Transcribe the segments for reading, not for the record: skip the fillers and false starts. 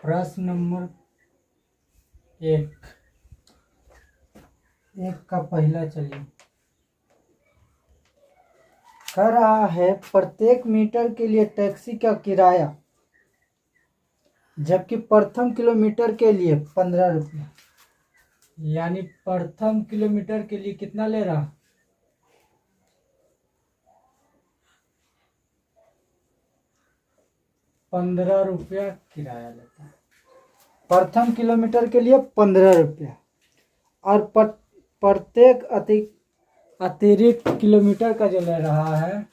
प्रश्न नंबर 1 का पहला चलिए। कह रहा है प्रत्येक मीटर के लिए टैक्सी का किराया, जबकि प्रथम किलोमीटर के लिए 15 रुपया। यानी प्रथम किलोमीटर के लिए कितना ले रहा? 15 रुपया किराया लेता है। प्रथम किलोमीटर के लिए 15 रुपया और प्रत्येक अतिरिक्त किलोमीटर का जो ले रहा है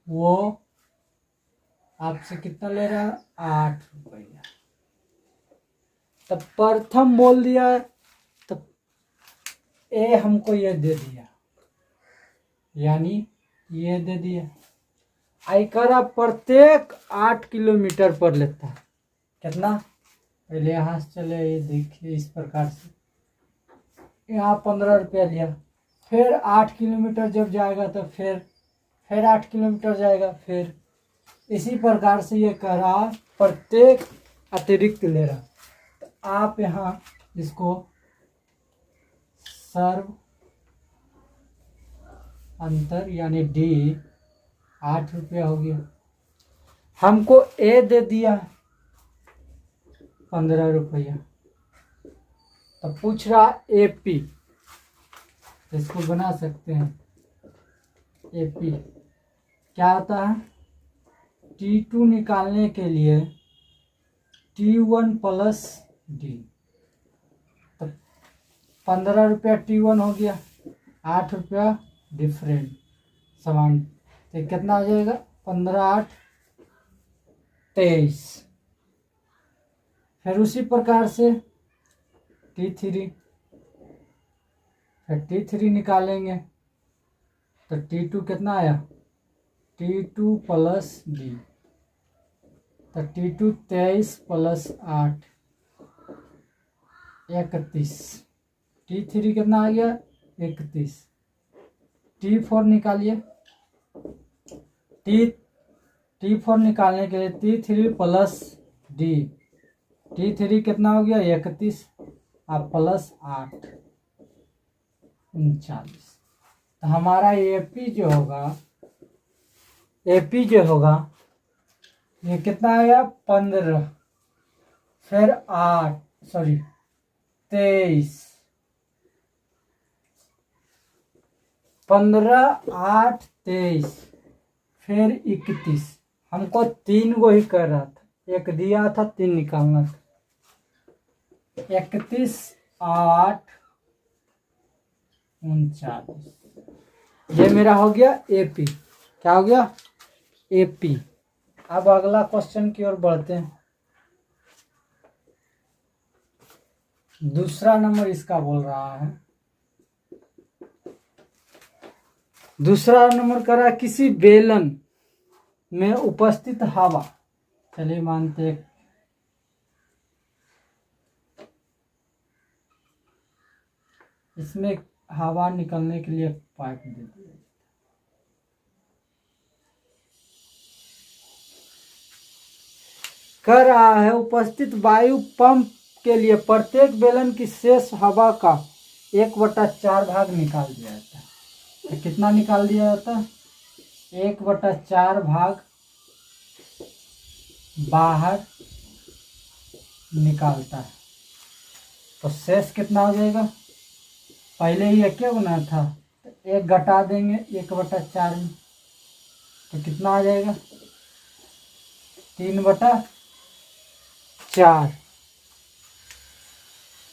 वो आपसे कितना ले रहा है? 8 रुपया। तब प्रथम बोल दिया है, तब ए हमको ये दे दिया, यानी ये दे दिया। आयकरा प्रत्येक 8 किलोमीटर पर लेता है। कितना? पहले यहाँ से चले, ये देखिए इस प्रकार से यहाँ 15 रुपया लिया, फिर 8 किलोमीटर जब जाएगा तो फिर 8 किलोमीटर जाएगा, फिर इसी प्रकार से ये कह रहा प्रत्येक अतिरिक्त ले रहा। तो आप यहाँ इसको सर्व अंतर यानी डी 8 रुपया हो गया। हमको ए दे दिया 15 रुपया। तो पूछ रहा एपी, इसको बना सकते हैं। एपी क्या होता है? T2 निकालने के लिए T1 प्लस डी। तो 15 रुपया T1 हो गया, 8 रुपया डिफरेंट समान। तो कितना आ जाएगा? 15 8 23। फिर उसी प्रकार से T3, फिर T3 निकालेंगे तो T2 कितना आया? T2 plus D. तो T2 23 प्लस 8 31। T3 कितना आ गया? 31। T4 निकालिए। T4 निकालने के लिए T3 प्लस डी। T3 कितना हो गया? 31 और प्लस 8 39। तो हमारा एपी जो होगा ये कितना आया? 15 फिर 23 15 8 23 फिर 31। हमको 3 को ही कर रहा था, एक दिया था, 3 निकालना था। 31 8 39। ये मेरा हो गया एपी। क्या हो गया? एपी। अब अगला क्वेश्चन की ओर बढ़ते हैं। दूसरा नंबर इसका बोल रहा है, दूसरा नंबर कर रहा है किसी बेलन में उपस्थित हवा। चलिए मानते हैं इसमें हवा निकलने के लिए पाइप दे दिया। कर रहा है उपस्थित वायु पंप के लिए प्रत्येक बेलन की शेष हवा का 1/4 भाग निकाल दिया जाता है। तो कितना निकाल दिया जाता है? 1/4 भाग बाहर निकालता है। तो शेष कितना हो जाएगा? पहले ही एक क्या बना था, तो 1 घटा देंगे 1/4 में, तो कितना आ जाएगा? 3/4।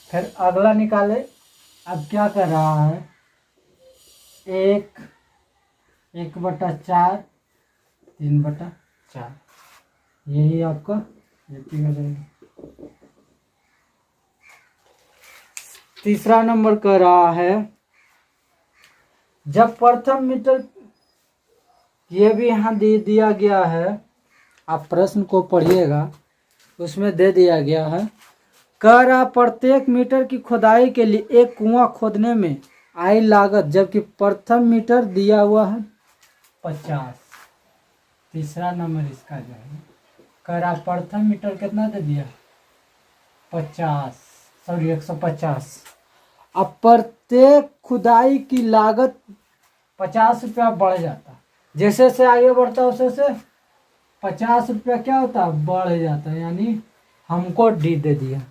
फिर अगला निकाले। अब क्या कर रहा है? 1/4 3/4। यही आपका एपी हो जाएगा। तीसरा नंबर कर रहा है जब प्रथम मीटर, ये भी यहाँ दे दिया गया है, आप प्रश्न को पढ़िएगा, उसमें दे दिया गया है। कह रहा प्रत्येक मीटर की खुदाई के लिए एक कुआं खोदने में आई लागत, जबकि प्रथम मीटर दिया हुआ है 50। तीसरा नंबर इसका जो है, कह रहा प्रथम मीटर कितना दे दिया? 50, सॉरी 150। अब प्रत्येक खुदाई की लागत 50 रुपया बढ़ जाता। जैसे से आगे बढ़ता है वैसे से 50 रुपया क्या होता है, बढ़ जाता है। यानी हमको डी दे दिया।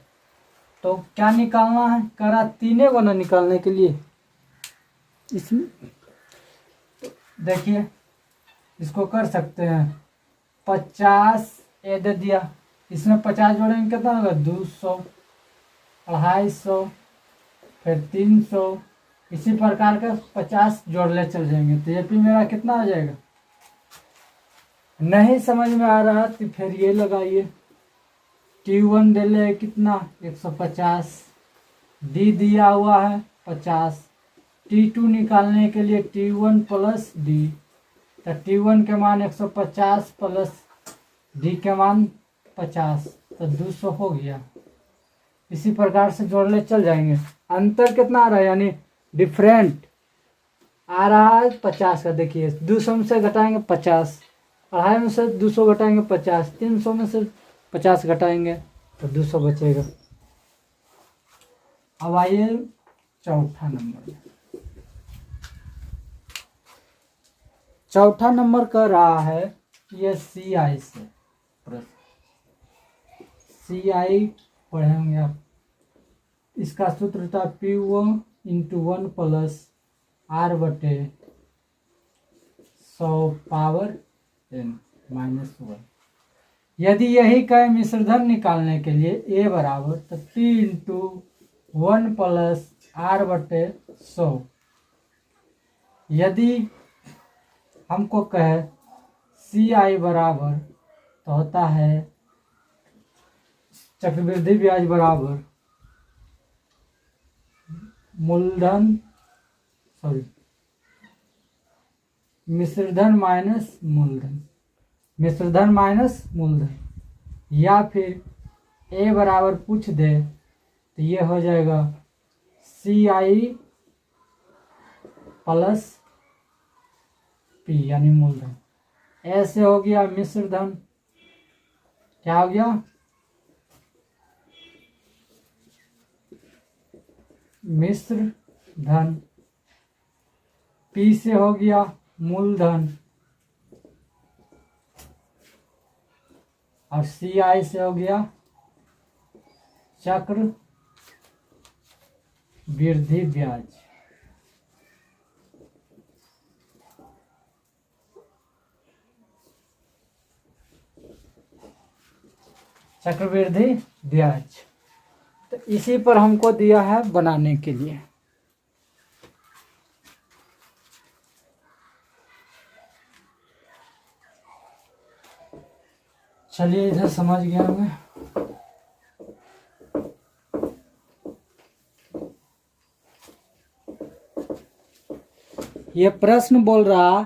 तो क्या निकालना है, करा तीने को ना निकालने के लिए। इसमें देखिए इसको कर सकते हैं। 50 ए दे दिया, इसमें 50 जोड़ेंगे कितना होगा, 200, 250, फिर 300। इसी प्रकार का 50 जोड़ले चल जाएंगे। तो ये भी मेरा कितना आ जाएगा। नहीं समझ में आ रहा तो फिर ये लगाइए। T1 दे ले कितना, 150, डी दिया हुआ है 50। T2 निकालने के लिए T1 प्लस डी, तो T1 के मान 150 प्लस डी के मान 50, तो 200 हो गया। इसी प्रकार से जोड़ले चल जाएंगे। अंतर कितना आ रहा है, यानी डिफरेंट आ रहा है 50 का। देखिए 200 में से घटाएंगे 50, 250 में से 200 घटाएंगे 50, 300 में से 50 घटाएंगे तो 200 बचेगा। अब आइए चौथा नंबर। चौथा नंबर कर रहा है ये CI से प्रश्न। CI पढ़ेंगे आप। इसका सूत्र था P1 × 1 plus R/100 power n minus 1। यदि यही कहे मिश्रधन निकालने के लिए A बराबर, तो P × 1 प्लस R/100। यदि हमको कहे CI बराबर, तो होता है चक्रवृद्धि ब्याज बराबर मूलधन, सॉरी मिश्रधन माइनस मूलधन, मिश्रधन माइनस मूलधन। या फिर A बराबर पूछ दे तो ये हो जाएगा CI प्लस P यानी मूलधन। ऐसे हो गया मिश्रधन। क्या हो गया, मिश्र धन। P से हो गया मूलधन और CI से हो गया चक्र वृद्धि ब्याज। चक्रवृद्धि ब्याज। तो इसी पर हमको दिया है बनाने के लिए। चलिए इधर समझ गया मैं। ये प्रश्न बोल रहा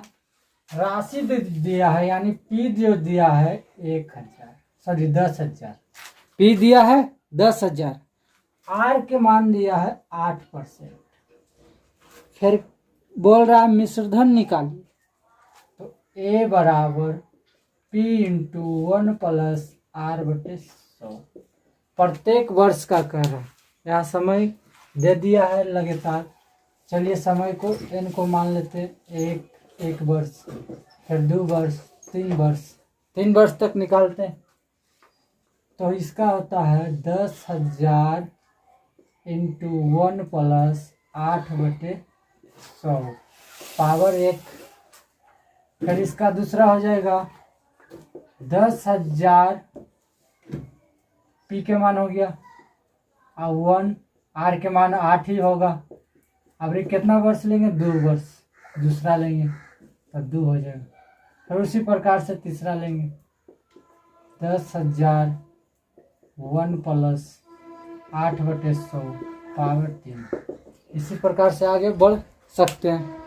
राशि दिया है, यानी P जो दिया है 1000, सॉरी 10,000। P दिया है 10,000, R के मान दिया है 8%। फिर बोल रहा है मिश्रधन निकालिए, तो A बराबर P × 1 प्लस R/100 प्रत्येक वर्ष का कर रहा है। यहाँ समय दे दिया है लगातार। चलिए समय को n को मान लेते, एक वर्ष, फिर 2 वर्ष, 3 वर्ष, 3 वर्ष तक निकालते हैं। तो इसका होता है 10,000 × 1 प्लस 8/100 पावर 1। फिर इसका दूसरा हो जाएगा 10,000 P के मान हो गया और 1 R के मान 8 ही होगा। अब ये कितना वर्ष लेंगे, 2 वर्ष दूसरा लेंगे तो 2 हो जाएगा। फिर उसी प्रकार से तीसरा लेंगे 10,000 1 प्लस 8/100 पावर 3। इसी प्रकार से आगे बढ़ सकते हैं।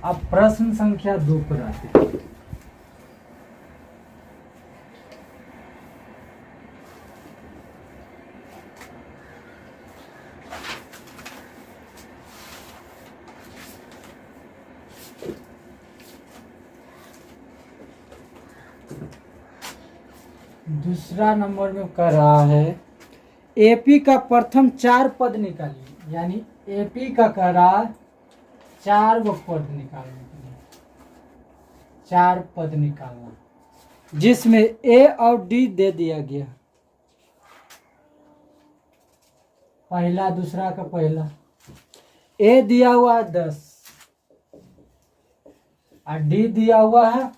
अब प्रश्न संख्या 2 पर आते हैं। दूसरा नंबर में कर रहा है एपी का प्रथम 4 पद निकालिए, यानी एपी का कह रहा है 4 गो पद निकालने के लिए, 4 पद निकालना, जिसमें ए और डी दे दिया गया। पहला दूसरा का पहला ए दिया हुआ है 10 और डी दिया हुआ है,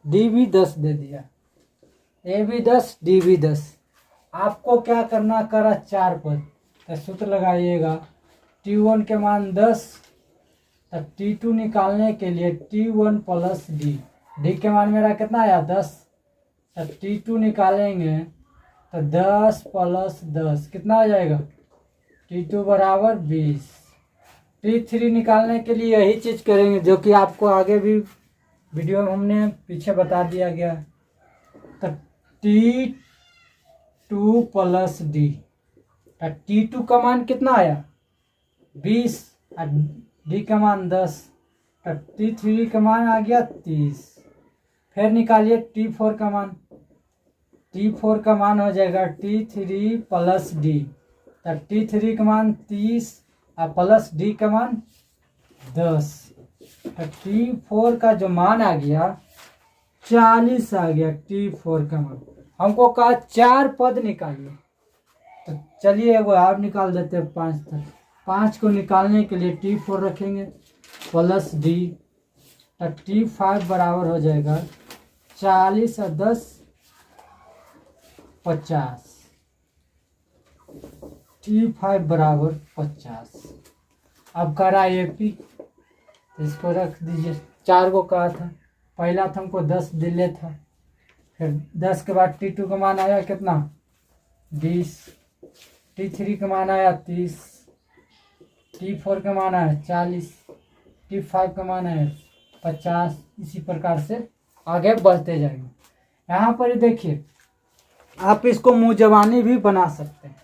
डी भी 10 दे दिया, ए भी 10 डी भी 10। आपको क्या करना, करा 4 पद, तो सूत्र लगाइएगा T1 के मान 10, तब T2 निकालने के लिए T1 प्लस डी, डी के मान मेरा कितना आया 10, तब T2 निकालेंगे तो 10 प्लस 10 कितना आ जाएगा, T2 बराबर 20। T3 निकालने के लिए यही चीज़ करेंगे जो कि आपको आगे भी वीडियो में हमने पीछे बता दिया गया। तो T2 प्लस डी, T2 का मान कितना आया 20 और डी का मान 10, तो T3 का मान आ गया 30। फिर निकालिए T4 का मान, T4 का मान हो जाएगा T3 प्लस डी, तो T3 का मान 30 और प्लस डी का मान 10, तो T4 का जो मान आ गया 40 आ गया। T4 का मान हमको कहा 4 पद निकालिए, तो चलिए एगो आप निकाल देते हैं 5 तक। 5 को निकालने के लिए T4 रखेंगे प्लस डी, तो T5 बराबर हो जाएगा 40 और 10 50, T5 बराबर 50। अब करा एपी, तो इसको रख दीजिए। 4 को कहा था, पहला था हमको 10 दिले था, फिर 10 के बाद T2 का मान आया कितना 20, T3 का मान आया 30, T4 का मान आया 40, T5 का मान है 50। इसी प्रकार से आगे बढ़ते जाएंगे। यहाँ पर देखिए आप इसको मुँह जबानी भी बना सकते हैं।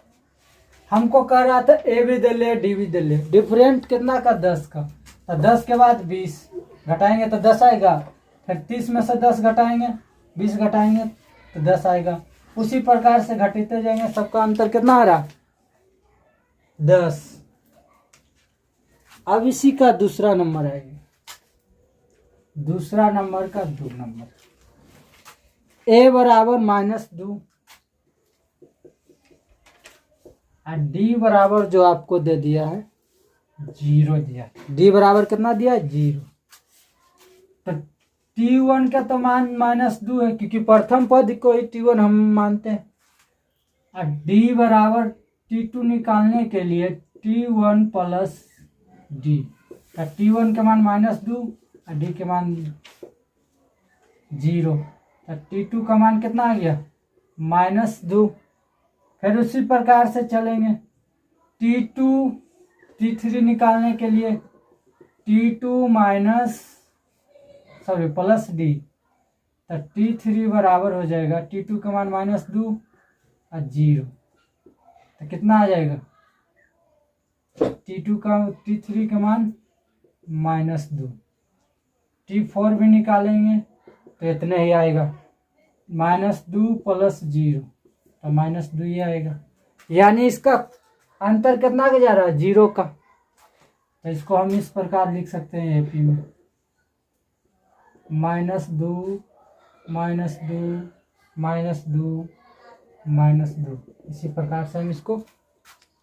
हमको कह रहा था ए भी दे ले डी भी दे ले, डिफरेंट कितना का 10 का, तो 10 के बाद 20 घटाएंगे तो 10 आएगा, फिर 30 में से 10 घटाएंगे 20 घटाएंगे तो 10 आएगा। उसी प्रकार से घटाते जाएंगे, सबका अंतर कितना आ रहा 10। अब इसी का दूसरा नंबर आएगा, दूसरा नंबर का 2 नंबर, ए बराबर -2 और डी बराबर जो आपको दे दिया है 0 दिया, डी बराबर कितना दिया 0। तो T1 का तो मान -2 है क्योंकि प्रथम पद को ही T1 हम मानते हैं, और डी बराबर T2 निकालने के लिए T1 प्लस डी, तो T1 का मान -2 और डी के मान 0, तो T2 का मान कितना आ गया -2। फिर उसी प्रकार से चलेंगे T2 T3 निकालने के लिए T2 प्लस डी, तो T3 बराबर हो जाएगा T2 का मान -2 और 0, तो कितना आ जाएगा T3 का मान -2। T4 भी निकालेंगे तो इतने ही आएगा, -2 प्लस 0, तो -2 ही आएगा। यानी इसका अंतर कितना का जा रहा है 0 का, तो इसको हम इस प्रकार लिख सकते हैं एपी में -2 -2 इसी प्रकार से हम इसको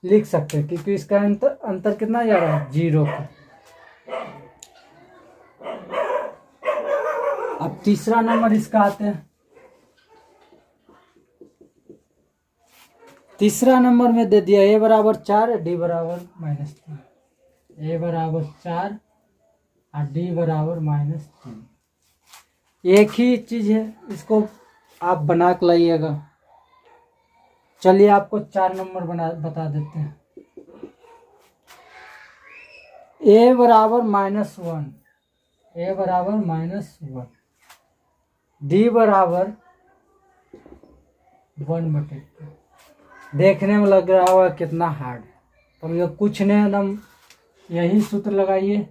लिख सकते हैं क्योंकि इसका अंतर कितना जा रहा है 0 का। अब तीसरा नंबर इसका आते हैं। तीसरा नंबर में दे दिया ए बराबर 4 डी बराबर -3, ए बराबर 4 और डी बराबर -3। एक ही चीज है, इसको आप बना के लाइएगा। चलिए आपको 4 नंबर बता देते हैं। ए बराबर -1, ए बराबर -1, डी बराबर 1/2। देखने में लग रहा होगा कितना हार्ड, पर ये कुछ नहीं, एकदम यही सूत्र लगाइए।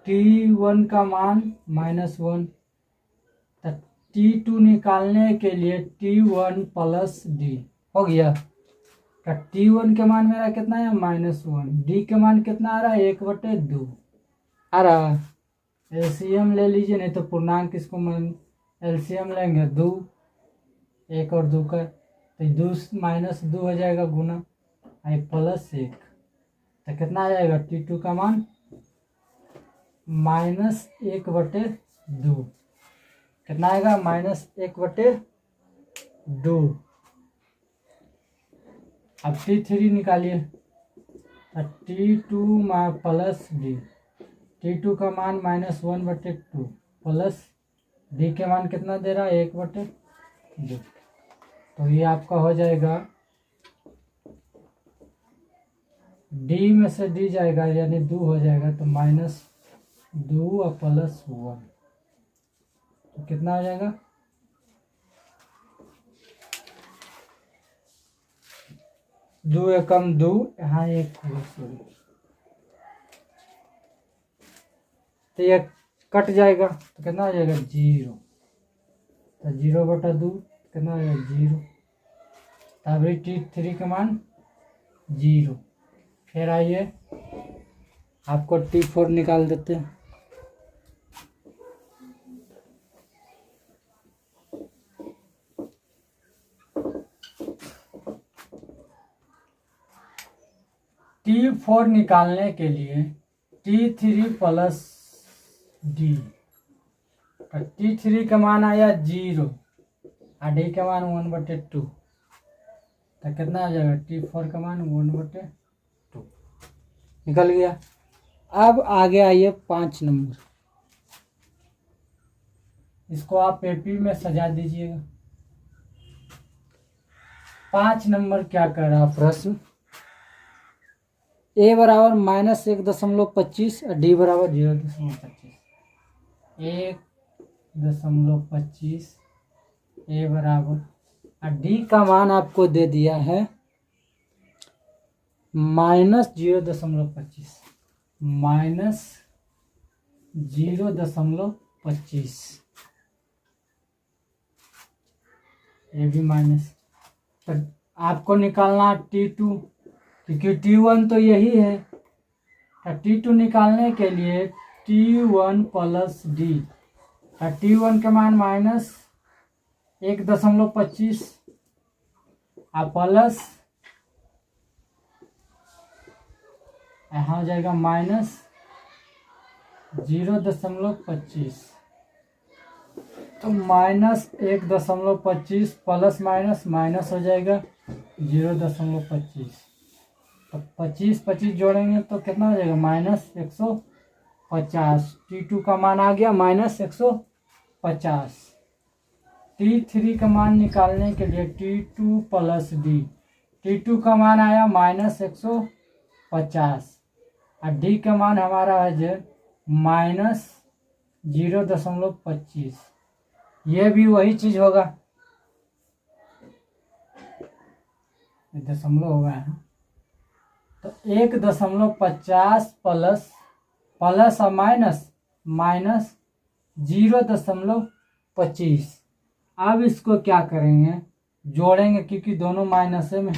T1 का मान -1, T2 निकालने के लिए T1 प्लस डी हो गया। का T1 के मान मेरा कितना है -1, डी के मान कितना आ रहा है 1/2 आ रहा। एलसीएम ले लीजिए, नहीं तो पूर्णांक इसको एलसीएम लेंगे 2, 1 और 2 का तो 2 -2 हो जाएगा गुना आई +1 तो कितना आ जाएगा T2 का मान -1/2 कितना आएगा -1/2। अब T3 निकालिए T2 प्लस डी, T2 का मान -1/2 प्लस डी के मान कितना दे रहा है 1/2 तो ये आपका हो जाएगा डी में से डी जाएगा यानी 2 हो जाएगा तो -2 और +1 तो कितना हो जाएगा 2 एकम 2 यहाँ 1 सॉरी तो ये कट जाएगा तो कितना हो जाएगा 0 तो 0/2 कितना हो जाएगा 0 तब T3 का मान 0। फिर आइए आपको T4 निकाल देते हैं। T4 निकालने के लिए T3 प्लस डी, T3 का मान आया 0 और डी का मान 1/2 तो कितना आ जाएगा T4 का मान 1/2 निकल गया। अब आगे आइए 5 नंबर, इसको आप पेपी में सजा दीजिएगा। 5 नंबर क्या कर रहा प्रश्न, a बराबर -1.25 और d बराबर 0.25, 1.25 a बराबर और d का मान आपको दे दिया है -0.25 -0.25 ये भी माइनस। तो आपको निकालना T2 क्योंकि T1 तो यही है। तो T2 निकालने के लिए T1 प्लस डी, T1 के मान -1.25 और प्लस यहाँ हो जाएगा -0.25 तो -1.25 प्लस माइनस हो जाएगा 0.25 तो 25 जोड़ेंगे तो कितना हो जाएगा -150। T2 का मान आ गया -150। T3 का मान निकालने के लिए T2 प्लस डी, T2 का मान आया -150 और डी का मान हमारा है -0.25। ये भी वही चीज होगा, दशमलव होगा है तो 1.50 प्लस और माइनस 0.25। अब इसको क्या करेंगे जोड़ेंगे क्योंकि दोनों माइनस में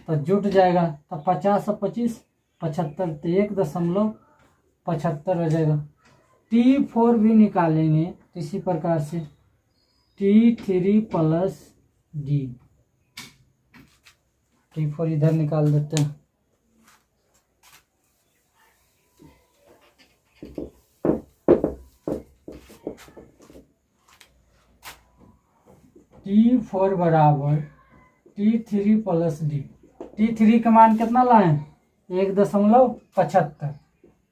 तो जुट जाएगा तो 50 और 25 75 तो 1.75 हो जाएगा। T4 भी निकालेंगे इसी प्रकार से T3 प्लस डी, T4 इधर निकाल देते हैं। T4 बराबर T3 प्लस डी, T3 का मान कितना लाए 1.75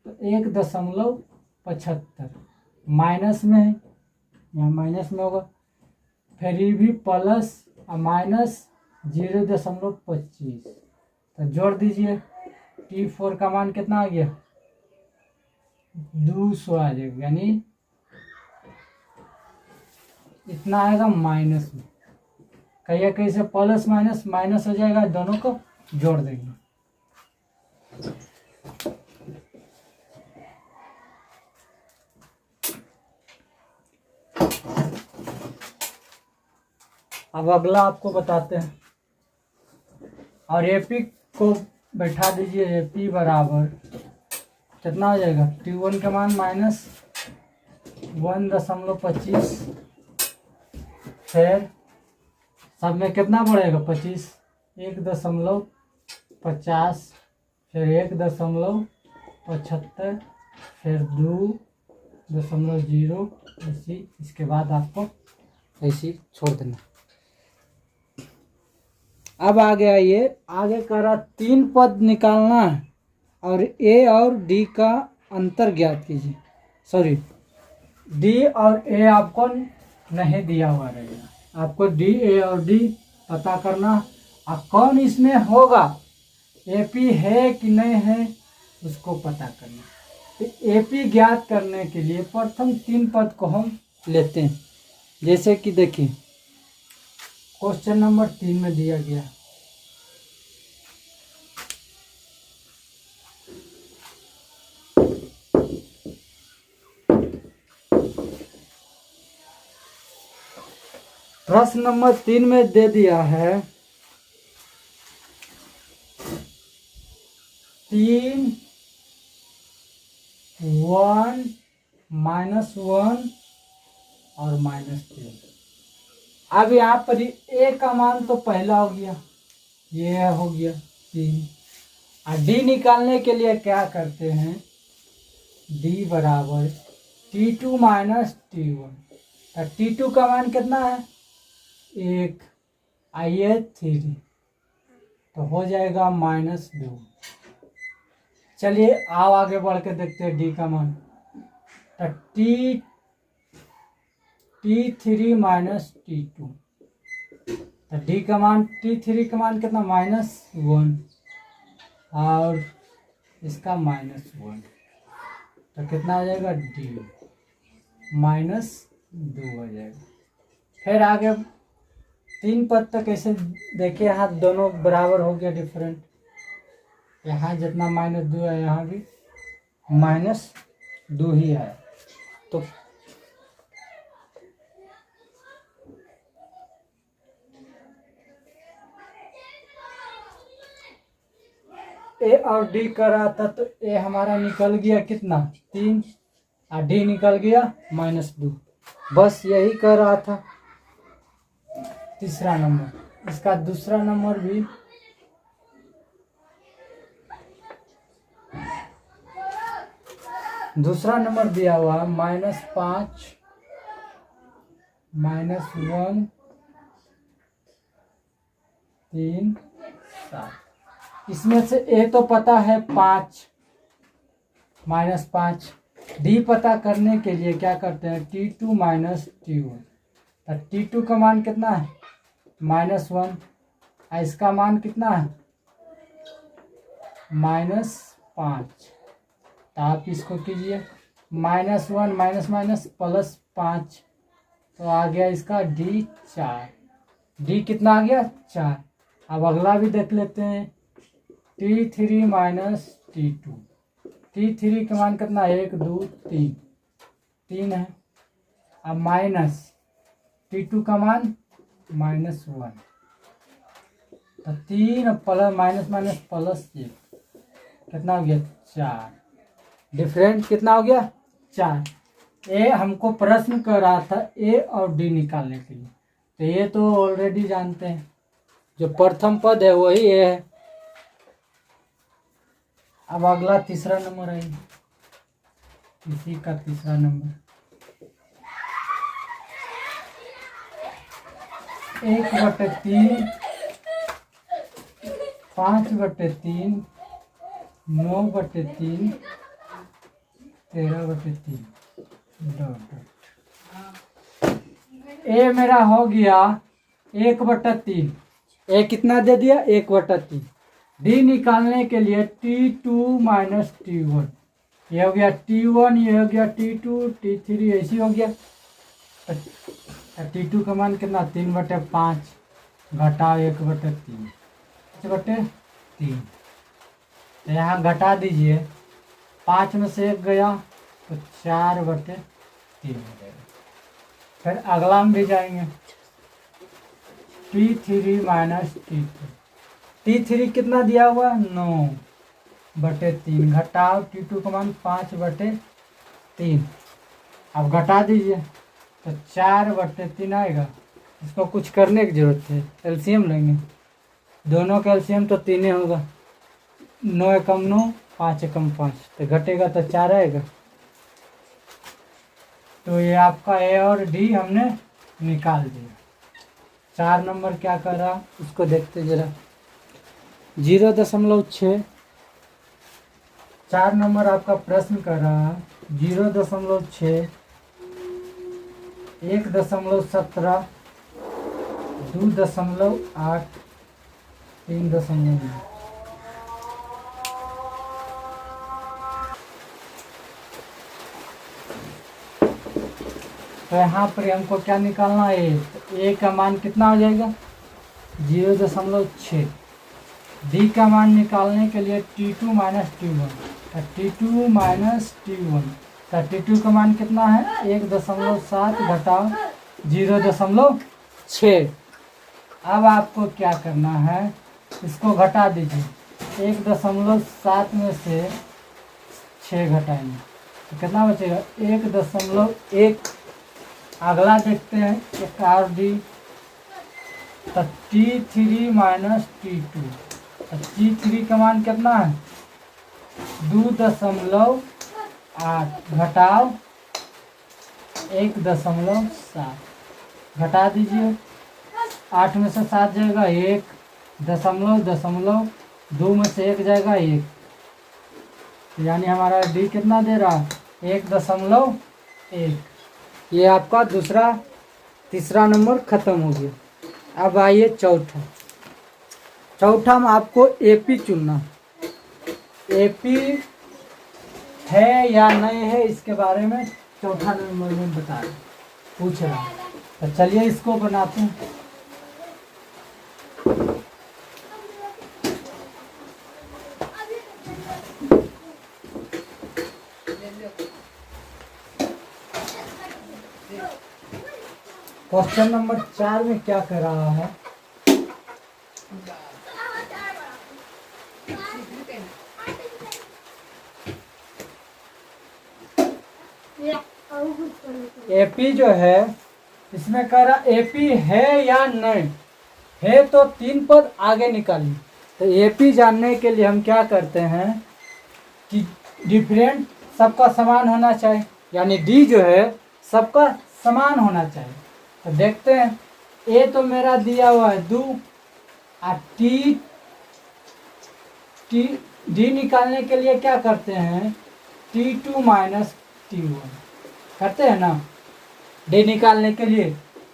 तो 1.75 माइनस में है यहाँ माइनस में होगा फिर ये भी प्लस और माइनस 0.25 तो जोड़ दीजिए T4 का मान कितना आ गया 200 आ जाएगा यानी इतना आएगा माइनस में। कहीं कहीं से प्लस माइनस हो जाएगा, दोनों को जोड़ देंगे। अब अगला आपको बताते हैं। और एपी को बैठा दीजिए। एपी बराबर कितना हो जाएगा, T1 का मान -1.25, फिर सब में कितना बढ़ेगा 25, 1.50, फिर 1.75, फिर 2.0, ऐसी। इसके बाद आपको ऐसी छोड़ देना। अब आगे आइए, आगे करा 3 पद निकालना है और ए और डी का अंतर ज्ञात कीजिए। सॉरी, डी और ए आपको नहीं दिया हुआ रहेगा, आपको डी, ए और डी पता करना। और कौन इसमें होगा, एपी है कि नहीं है, उसको पता करना। तो एपी ज्ञात करने के लिए प्रथम 3 पद को हम लेते हैं। जैसे कि देखिए क्वेश्चन नंबर 3 में दिया गया, प्रश्न नंबर 3 में दे दिया है 3, 1, -1 और -3। अब यहाँ पर ए का मान तो पहला हो गया, ये हो गया 3। और डी निकालने के लिए क्या करते हैं, डी बराबर T2 - T1। तो T2 का मान कितना है 1, आइए 3, तो हो जाएगा -2। चलिए आओ आगे बढ़ के देखते हैं डी का मान। तो T3 -T2, तो डी का मान, T3 का मान कितना -1 और इसका -1, तो कितना हो जाएगा डी -2 हो जाएगा। फिर आगे 3 पद तक ऐसे देखिए, यहाँ दोनों बराबर हो गया, डिफरेंट। यहाँ जितना -2 है यहाँ भी -2 ही है। तो ए और डी कर रहा था, तो ए हमारा निकल गया कितना 3 और डी निकल गया -2। बस यही कर रहा था। तीसरा नंबर, इसका दूसरा नंबर भी दूसरा नंबर दिया हुआ -5, -1, 3, 7। इसमें से ए तो पता है 5, -5। डी पता करने के लिए क्या करते हैं, T2 - T1। तो T2 का मान कितना है -1 और इसका मान कितना है -5। तो आप इसको कीजिए -1 +5, तो आ गया इसका डी 4। डी कितना आ गया 4। अब अगला भी देख लेते हैं, T3 - T2। T3 का मान कितना, 1, 2, 3 है। अब माइनस T2 का मान -1, तो 3 प्लस +1 कितना हो गया 4। डिफरेंट कितना हो गया 4। ए हमको प्रश्न कर रहा था ए और डी निकालने के लिए, तो ये तो ऑलरेडी जानते हैं, जो प्रथम पद है वही ए है। अब अगला तीसरा नंबर है, इसी का तीसरा नंबर 1/3, 5/3, 9/3, 13/3। ए मेरा हो गया 1/3। ए कितना दे दिया 1/3। डी निकालने के लिए T2 - T1, ये हो गया T1, ये हो गया T2, T3 ऐसी हो गया। T2 का मान कितना 3/5, घटाओ 1/3, 5/3। तो यहाँ घटा दीजिए, 5 में से 1 गया तो 4/3 हो जाएगा। फिर अगला में भी जाएंगे, T3 माइनस T2। T3 कितना दिया हुआ 9/3 घटाओ T2 का मान 5/3। अब घटा दीजिए तो 4/3 आएगा। इसको कुछ करने की जरूरत है, एलसीएम लेंगे, दोनों का एलसीएम तो 3 होगा। 9 एकम 9, 5 एकम 5, तो घटेगा तो 4 आएगा। तो ये आपका ए और डी हमने निकाल दिया। 4 नंबर क्या कर रहा उसको देखते जरा। 0.6। 4 नंबर आपका प्रश्न कर रहा है 0.6, 1.17, 2.8, 3.9। तो यहाँ पर हमको क्या निकालना है, तो ए का मान कितना हो जाएगा 0.6। डी का मान निकालने के लिए T2 minus T1, T2 minus T1, T2 का मान कितना है 1.7 घटाओ 0.6। अब आपको क्या करना है, इसको घटा दीजिए। 1.7 में से 6 घटाएंगे तो कितना बचेगा 1.1। अगला देखते हैं एक आर डी। तो T3 माइनस T2, T3 का मान कितना है 2.8 घटाओ 1.7 घटा दीजिए। 8 में से 7 जाएगा 1, 2 में से 1 जाएगा 1, यानी हमारा डी कितना दे रहा 1.1। ये आपका तीसरा नंबर खत्म हो गया। अब आइए चौथा में आपको एपी चुनना। एपी है या नहीं है इसके बारे में चौथा नंबर में बता रहे पूछ रहा है। तो चलिए इसको बनाते हैं। क्वेश्चन नंबर 4 में क्या कर रहा है, एपी जो है इसमें कह रहा एपी है या नहीं है, तो 3 पद आगे निकालिए। तो एपी जानने के लिए हम क्या करते हैं कि डिफरेंट सबका समान होना चाहिए, यानी डी जो है सबका समान होना चाहिए। तो देखते हैं, ए तो मेरा दिया हुआ है 2 और टी डी निकालने के लिए क्या करते हैं T2 माइनस T1 करते हैं ना डी निकालने के लिए।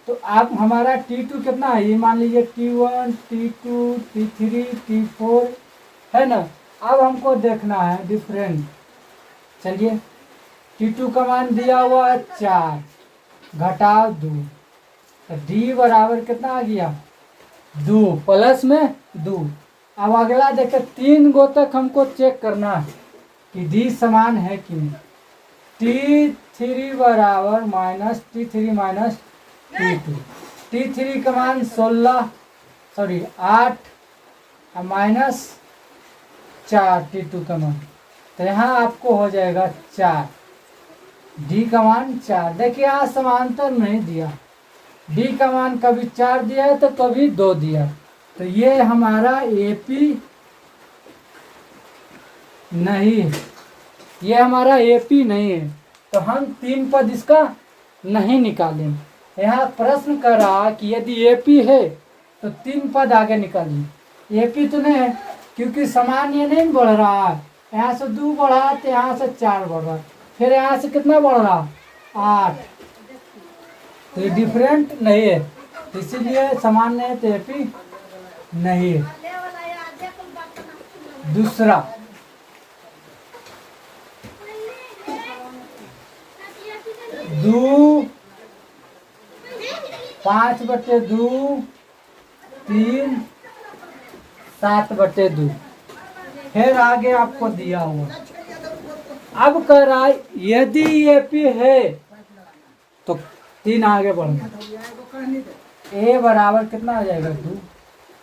तो आप हमारा T2 कितना है, ये मान लीजिए T1, T2, T3, T4 है ना। अब हमको देखना है डिफरेंट। चलिए T2 का मान दिया हुआ है 4 घटाओ 2, तो डी बराबर कितना आ गया 2 प्लस में 2। अब अगला देखे 3 गो तक हमको चेक करना है कि डी समान है कि नहीं। T3 बराबर minus T3 minus T2। T3 का मान 8 और माइनस 4 T2 का मान, तो यहाँ आपको हो जाएगा 4। डी का मान 4। देखिए यहाँ समांतर नहीं दिया, डी का मान कभी 4 दिया है तो कभी 2 दिया, तो ये हमारा एपी नहीं है, ये हमारा एपी नहीं है। तो हम 3 पद इसका नहीं निकालेंगे। यहाँ प्रश्न कर रहा कि यदि एपी है तो 3 पद आगे निकालिए। एपी तो नहीं है क्योंकि समान ये नहीं बढ़ रहा है, यहाँ से 2 बढ़ा तो यहाँ से 4 बढ़ रहा, फिर यहाँ से कितना बढ़ रहा 8, तो ये डिफरेंट नहीं है, इसीलिए समान नहीं है, तो एपी नहीं है। दूसरा 2 5/2 3 7/2, फिर आगे आपको दिया हुआ। अब कह रहा है यदि एपी है तो 3 आगे बढ़ना, ए बराबर कितना हो जाएगा 2।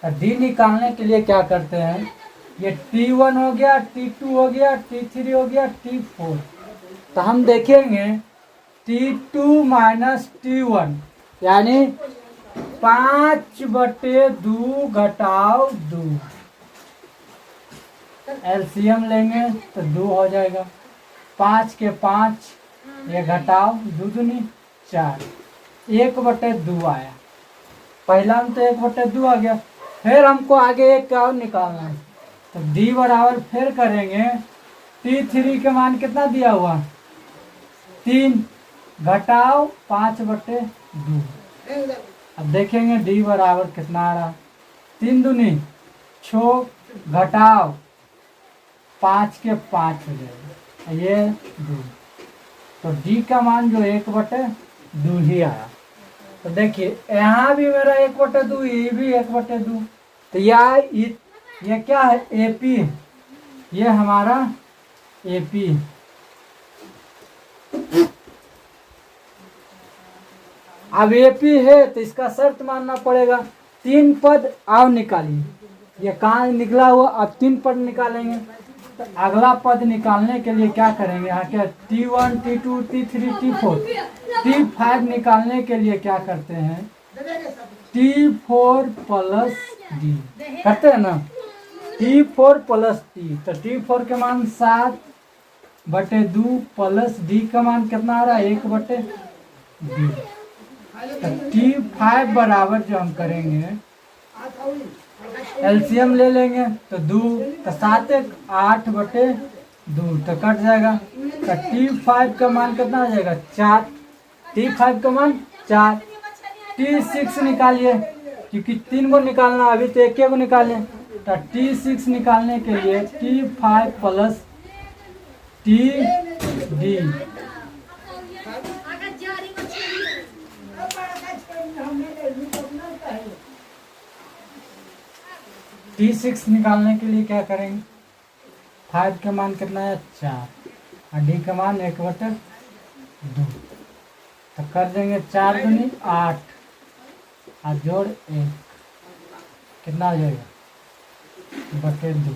तो डी निकालने के लिए क्या करते हैं, ये T1 हो गया, T2 हो गया, T3 हो गया, T4। तो हम देखेंगे T2 माइनस T1 यानी 5/2 घटाव 2। एलसीएम लेंगे तो 2 हो जाएगा। 5 के 5, ये घटाव 2 दूनी 4, 1/2 आया। पहला में तो 1/2 आ गया। फिर हमको आगे एक और निकालना है, तो डी बराबर फिर करेंगे T3 के मान कितना दिया हुआ 3 घटाव 5/2। अब देखेंगे डी बराबर कितना आ रहा, 3 दूनी 6 घटाव 5 के 5 हो जाएगा, ये 2। तो डी का मान जो 1/2 ही आया। तो देखिए यहाँ भी मेरा 1/2, ये भी 1/2। तो ये क्या है, एपी, ये हमारा एपी। अब एपी है तो इसका शर्त मानना पड़ेगा। 3 पद आओ निकालिए, ये कहाँ निकला हुआ, अब 3 पद निकालेंगे। तो अगला पद निकालने के लिए क्या करेंगे, यहाँ क्या T1 T2 T3 T4 T5 निकालने के लिए क्या करते हैं, T4 प्लस डी करते हैं ना, T4 प्लस डी। तो T4 के मान 7/2 प्लस डी का मान कितना आ रहा है 1/2। तो T5 बराबर जो हम करेंगे एलसीएम ले लेंगे तो 2, तो 7 1 8/2 तो कट जाएगा। तो T5 का मान कितना आ जाएगा 4, T5 का मान 4। T6 निकालिए, क्योंकि 3 को निकालना, अभी तो एक को निकालें। तो T6 निकालने के लिए T5 प्लस TD। T6 निकालने के लिए क्या करेंगे, 5 का मान कितना है 4 और डी का मान 1/2। तो कर देंगे 4 दूनी 8 और जोड़ 1 कितना आ जाएगा 2/2,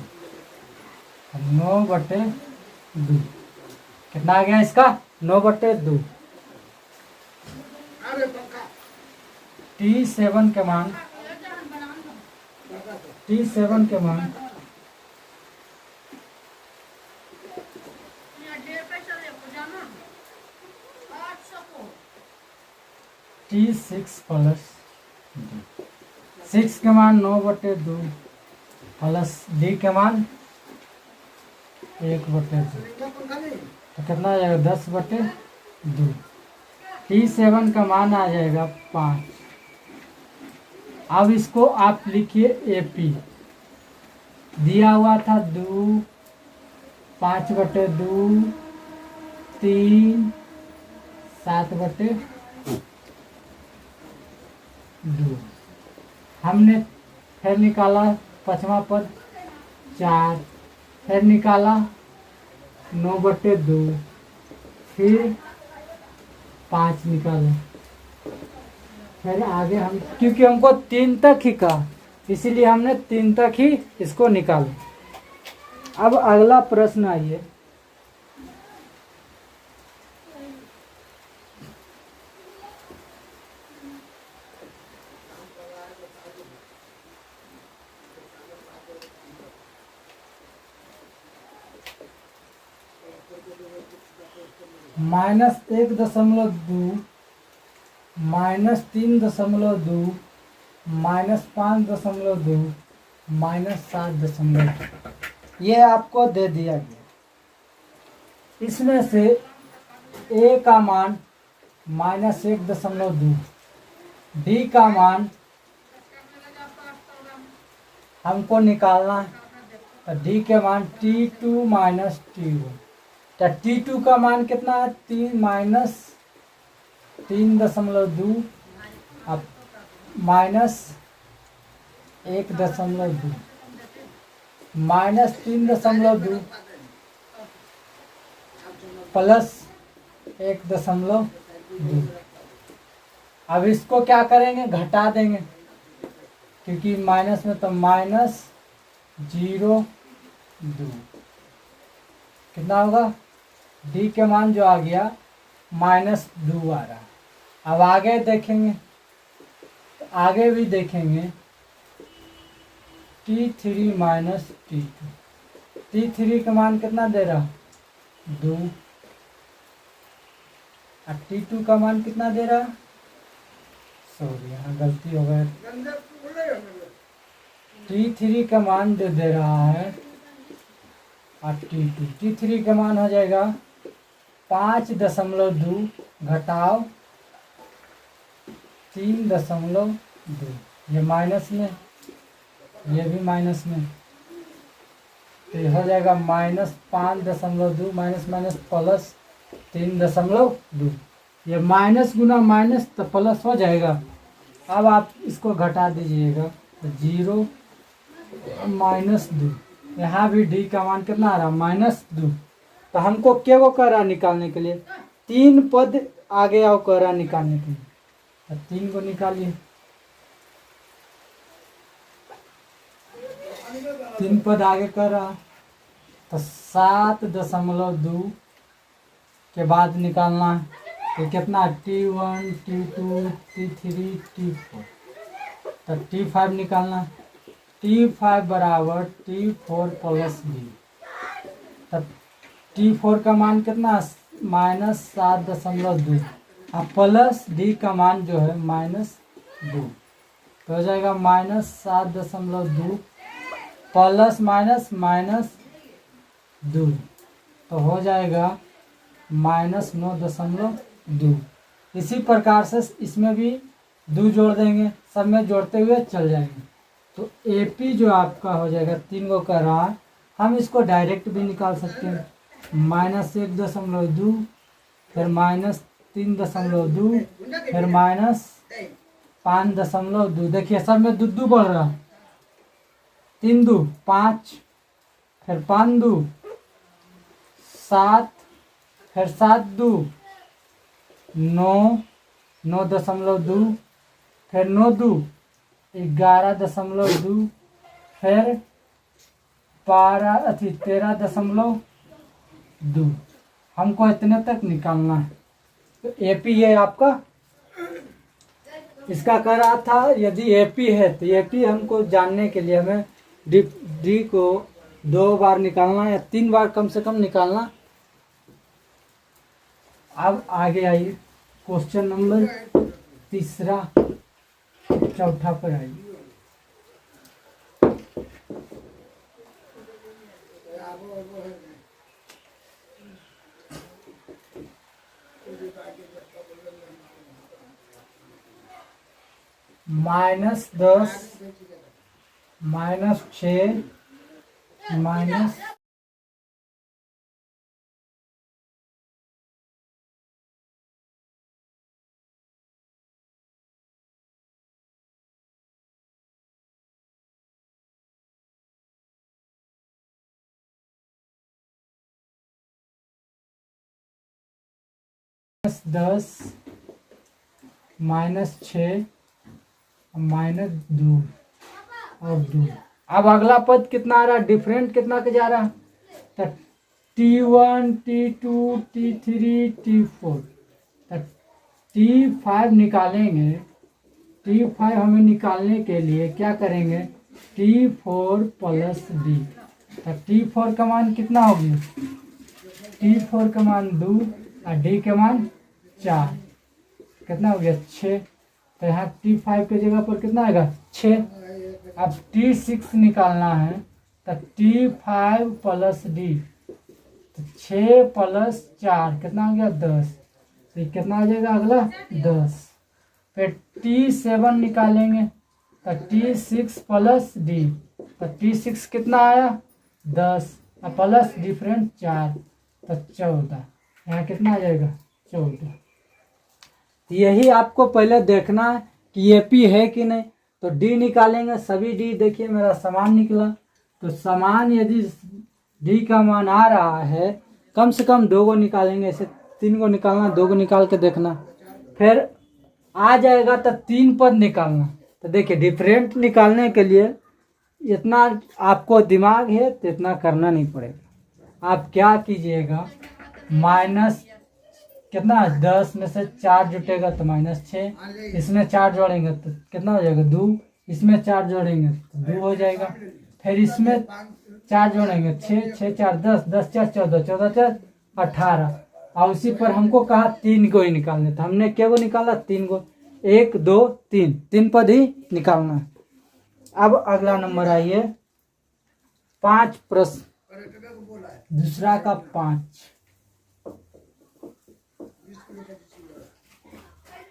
9/2 कितना आ गया इसका 9/2। T7 के मान T7 के मान T6 प्लस डी, 6 के मान 9/2 प्लस डी के मान 1/2, तो कितना आ जाएगा 10/2। T7 का मान आ जाएगा 5। अब इसको आप लिखिए एपी, दिया हुआ था 2, 5/2, 3, 7/2। हमने फिर निकाला 5वां पद 4, फिर निकाला 9/2, फिर 5 निकाले, फिर आगे हम, क्योंकि हमको 3 तक ही कहा इसीलिए हमने 3 तक ही इसको निकाला। अब अगला प्रश्न आइए, -1.2 -3.2 -5.2 -7.2 ये आपको दे दिया गया। इसमें से ए का मान -1.2, डी का मान हमको निकालना है। तो डी के मान T2 माइनस T1। तो T2 का मान कितना है 3 माइनस 3.2 अब माइनस 1.2 माइनस 3.2 प्लस 1.2। अब इसको क्या करेंगे, घटा देंगे, क्योंकि माइनस में, तो -0 2 कितना होगा, डी के मान जो आ गया -2 आ रहा है। अब आगे देखेंगे, आगे भी देखेंगे, T3 - T2, T3 का मान कितना दे रहा, 2, और T2 का मान कितना दे रहा, सॉरी यहाँ गलती हो गई, T3 का मान जो दे रहा है, और T3 का मान हो जाएगा 5.2 घटाओ 3.2, ये माइनस में, ये भी माइनस में, तो ये हो जाएगा -5.2 माइनस माइनस प्लस 3.2, ये माइनस गुना माइनस तो प्लस हो जाएगा। अब आप इसको घटा दीजिएगा, तो 0 -2, यहाँ भी डी का मान कितना आ रहा, -2। तो हमको क्या को कह रहा निकालने के लिए, 3 पद आगे आओ कह रहा निकालने के लिए, तो 3 को निकालिए, 3 पद आगे कर रहा, तो 7.2 के बाद निकालना है, तो कितना, T1 T2 T3 T4, तो T5 निकालना, T5 बराबर T4 प्लस डी, तब T4 का मान कितना, -7.2, और प्लस डी का मान जो है -2, तो हो जाएगा -7.2 प्लस -2, तो हो जाएगा -9.2। इसी प्रकार से इसमें भी 2 जोड़ देंगे, सब में जोड़ते हुए चल जाएंगे, तो AP जो आपका हो जाएगा 3 को कर रहा है, हम इसको डायरेक्ट भी निकाल सकते हैं, -1.2, फिर -3.2, फिर -5.2, देखिए सब में 2 बढ़ रहा, 3 2 5, फिर 5 2 7, फिर 7 2 9, 9.2, फिर 9 2 11.2, फिर 13.2, हमको इतने तक निकालना है। तो AP है आपका, इसका कह रहा था यदि AP है तो AP हमको जानने के लिए हमें डी को 2 बार निकालना या 3 बार कम से कम निकालना। अब आगे आइए, क्वेश्चन नंबर 3 चौथा पर आइए। -10 -6 माइनस -10 -6 -2 और 2। अब अगला पद कितना आ रहा है, डिफरेंट कितना का जा रहा है, तो T1 T2 T3 T4, तो T5 निकालेंगे। T5 हमें निकालने के लिए क्या करेंगे, T4 प्लस डी, तो T4 का मान कितना हो गया, T4 का मान 2 और डी का मान 4, कितना हो गया 6, तो यहाँ T5 के जगह पर कितना आएगा 6। अब T6 निकालना है, तो T5 प्लस डी, तो 6 प्लस 4 कितना हो गया 10, तो ये कितना हो जाएगा अगला 10। फिर T7 निकालेंगे, तो T6 प्लस डी, तो T6 कितना आया 10 और प्लस डिफरेंट 4, तो 14, यहाँ कितना आ जाएगा 14। यही आपको पहले देखना है कि AP है कि नहीं, तो डी निकालेंगे, सभी डी देखिए मेरा समान निकला, तो समान यदि डी का मान आ रहा है, कम से कम 2 को निकालेंगे, ऐसे 3 को निकालना, 2 को निकाल के देखना। फिर आ जाएगा तो 3 पद निकालना। तो देखिए डिफरेंट निकालने के लिए इतना आपको दिमाग है तो इतना करना नहीं पड़ेगा। आप क्या कीजिएगा, माइनस कितना 10 में से 4 जुटेगा तो -6, इसमें 4 जोड़ेंगे तो कितना हो जाएगा 2, इसमें 4 जोड़ेंगे तो 2 हो जाएगा, फिर इसमें 4 जोड़ेंगे 6, 6 4 10, 10 4 14, 14 4 18। और उसी पर हमको कहा 3 को ही निकालने, तो हमने क्या को निकाला 3 को, 1 2 3, 3 पद ही निकालना है। अब अगला नंबर आइए 5 प्रश्न, दूसरा का 5।